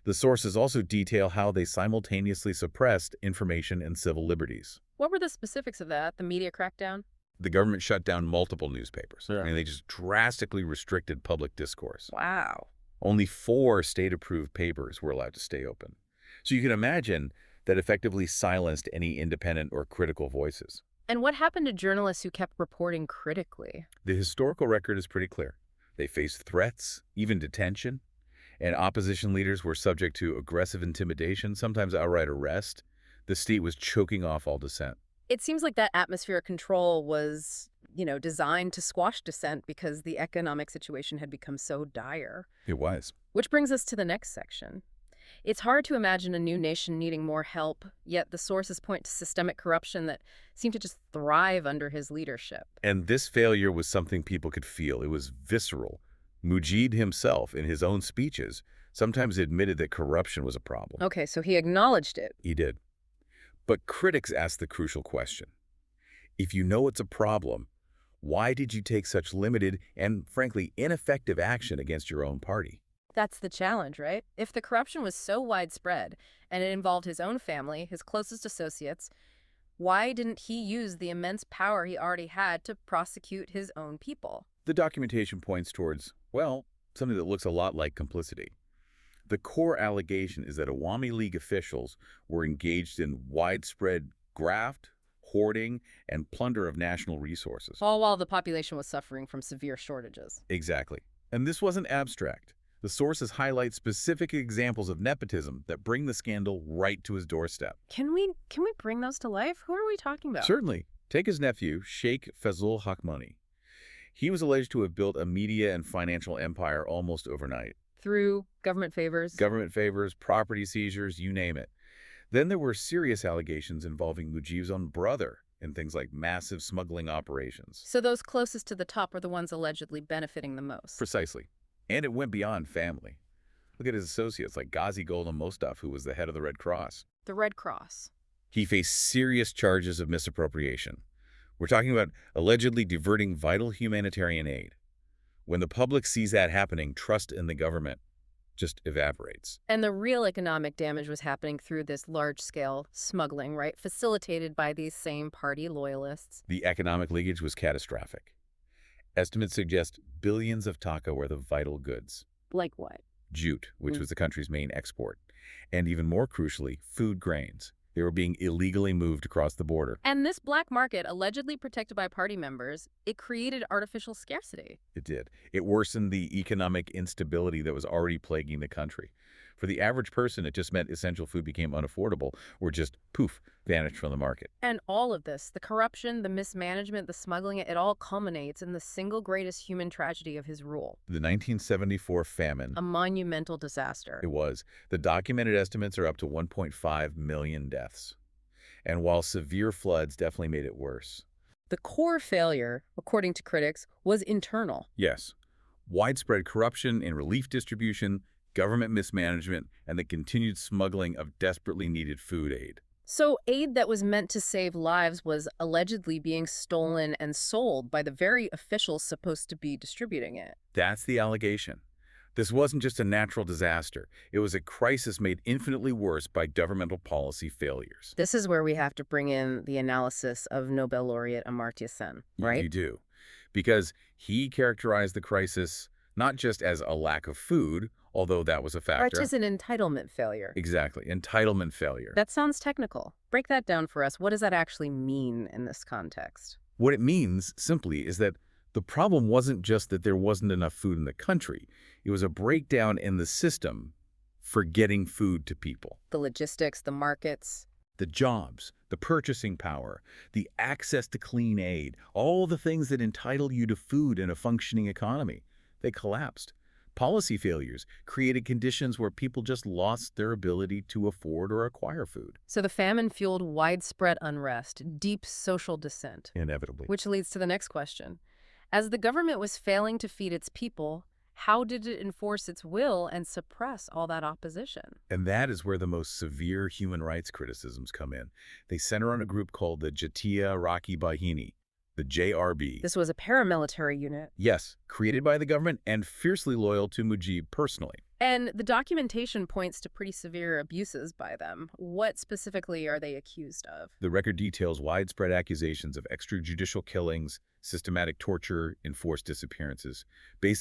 The sources also detail how they simultaneously suppressed information and civil liberties. What were the specifics of that? The media crackdown? The government shut down multiple newspapers. Yeah. I mean, they just drastically restricted public discourse. Wow. Only 4 state-approved papers were allowed to stay open. So you can imagine that effectively silenced any independent or critical voices. And what happened to journalists who kept reporting critically? The historical record is pretty clear. They faced threats, even detention, and opposition leaders were subject to aggressive intimidation, sometimes outright arrest. The state was choking off all dissent. It seems like that atmosphere of control was, designed to squash dissent because the economic situation had become so dire. It was. Which brings us to the next section. It's hard to imagine a new nation needing more help, yet the sources point to systemic corruption that seemed to just thrive under his leadership. And this failure was something people could feel. It was visceral. Mujib himself, in his own speeches, sometimes admitted that corruption was a problem. Okay, so he acknowledged it. He did. But critics ask the crucial question. If you know it's a problem, why did you take such limited and, frankly, ineffective action against your own party? That's the challenge, right? If the corruption was so widespread and it involved his own family, his closest associates, why didn't he use the immense power he already had to prosecute his own people? The documentation points towards, well, something that looks a lot like complicity. The core allegation is that Awami League officials were engaged in widespread graft, hoarding, and plunder of national resources. All while the population was suffering from severe shortages. Exactly. And this wasn't abstract. The sources highlight specific examples of nepotism that bring the scandal right to his doorstep. Can we bring those to life? Who are we talking about? Certainly. Take his nephew, Sheikh Fazul Hakmani. He was alleged to have built a media and financial empire almost overnight. Through government favors? Government favors, property seizures, you name it. Then there were serious allegations involving Mujib's own brother in things like massive smuggling operations. So those closest to the top were the ones allegedly benefiting the most. Precisely. And it went beyond family. Look at his associates like Ghazi Golden Mostaf, who was the head of the Red Cross. The Red Cross. He faced serious charges of misappropriation. We're talking about allegedly diverting vital humanitarian aid. When the public sees that happening, trust in the government just evaporates. And the real economic damage was happening through this large-scale smuggling, right? Facilitated by these same party loyalists. The economic leakage was catastrophic. Estimates suggest billions of taka worth of vital goods. Like what? Jute, which was the country's main export. And even more crucially, food grains. They were being illegally moved across the border. And this black market, allegedly protected by party members, it created artificial scarcity. It did. It worsened the economic instability that was already plaguing the country. For the average person, it just meant essential food became unaffordable or just, poof, vanished from the market. And all of this, the corruption, the mismanagement, the smuggling, it all culminates in the single greatest human tragedy of his rule. The 1974 famine. A monumental disaster. It was. The documented estimates are up to 1.5 million deaths. And while severe floods definitely made it worse. The core failure, according to critics, was internal. Yes. Widespread corruption in relief distribution, government mismanagement, and the continued smuggling of desperately needed food aid. So aid that was meant to save lives was allegedly being stolen and sold by the very officials supposed to be distributing it. That's the allegation. This wasn't just a natural disaster. It was a crisis made infinitely worse by governmental policy failures. This is where we have to bring in the analysis of Nobel laureate Amartya Sen, right? You do. Because he characterized the crisis not just as a lack of food, although that was a factor. Or just an entitlement failure. Exactly. Entitlement failure. That sounds technical. Break that down for us. What does that actually mean in this context? What it means, simply, is that the problem wasn't just that there wasn't enough food in the country. It was a breakdown in the system for getting food to people. The logistics, the markets. The jobs, the purchasing power, the access to clean aid, all the things that entitle you to food in a functioning economy. They collapsed. Policy failures created conditions where people just lost their ability to afford or acquire food. So the famine fueled widespread unrest, deep social dissent. Inevitably. Which leads to the next question. As the government was failing to feed its people, how did it enforce its will and suppress all that opposition? And that is where the most severe human rights criticisms come in. They center on a group called the Jatiya Raki Bahini, the JRB. This was a paramilitary unit. Yes, created by the government and fiercely loyal to Mujib personally. And the documentation points to pretty severe abuses by them. What specifically are they accused of? The record details widespread accusations of extrajudicial killings, systematic torture, enforced disappearances. Basically,